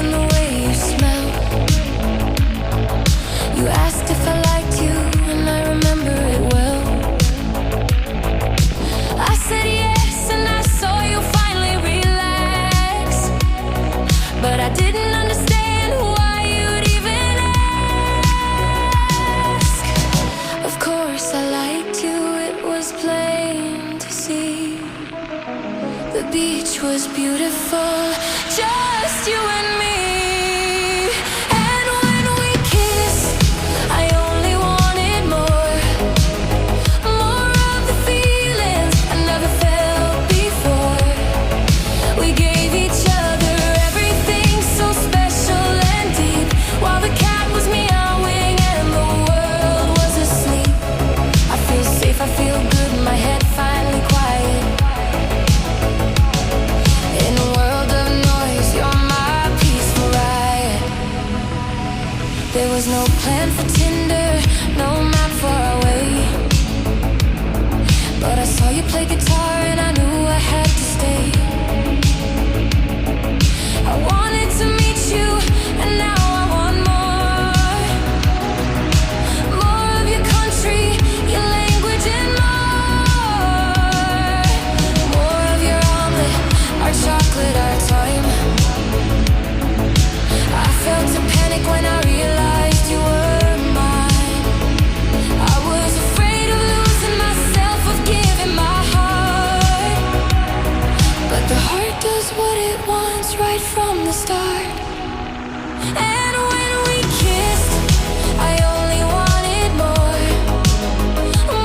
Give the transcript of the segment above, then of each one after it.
and the way you smell. You asked if I liked you, and I remember it well. I said yes, and I saw you finally relax, but I didn't understand why you'd even ask. Of course I liked you, it was plain to see. The beach was beautiful, just you and me. And when we kissed, I only wanted more. More of the feelings I never felt before. We gave each other everything so special and deep, while the cat was meowing and the world was asleep. I feel safe, I feel good, my head finally quiet. In a world of noise, you're my peaceful riot. There was no plan for Tinder, no map for our way, but I saw you play guitar and I knew I had to stay. I wanted to meet you, and now I want more. More of your country, your language, and more. More of your omelet, our chocolate, our time. I felt a panic when I realized you were mine. I was afraid of losing myself, of giving my heart, but the heart does what it wants right from the start. And when we kissed, I only wanted more.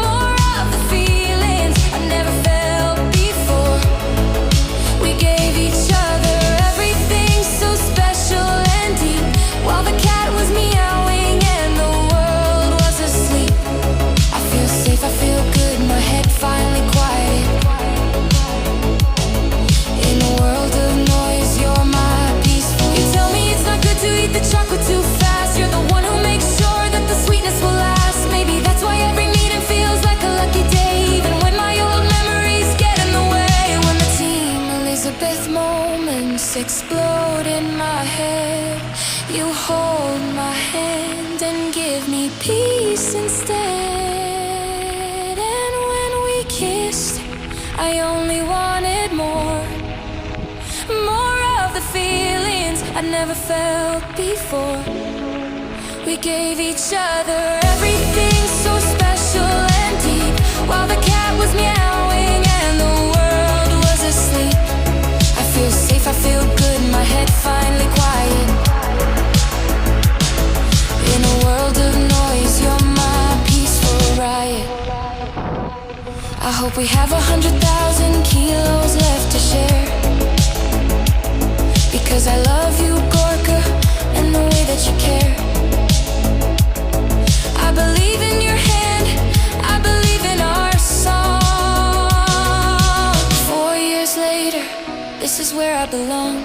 More of the feelings I never felt before. We gave each other everything so special and deep, while the cat was meowing and the world was asleep. I feel safe, I feel good, my head finally quiet. In a world of noise, you're my peaceful. You tell me it's not good to eat the chocolate too fast. You're the one who makes sure that the sweetness will last. Maybe that's why every meeting feels like a lucky day, even when my old memories get in the way. When the Team Elizabeth moments explode in my head, you hold my hand and give me peace instead. And when we kissed, I only wanted more. More of the feelings I never felt before. We gave each other everything so special and deep, while the cat was meowing and the world was asleep. I feel safe, I feel good, my head finally quiet. In a world of noise, you're my peaceful riot. I hope we have 100,000 kilos left to share, because I love you, Gorka, and the way that you care. I believe in your hand, I believe in our song. 4 years later, this is where I belong.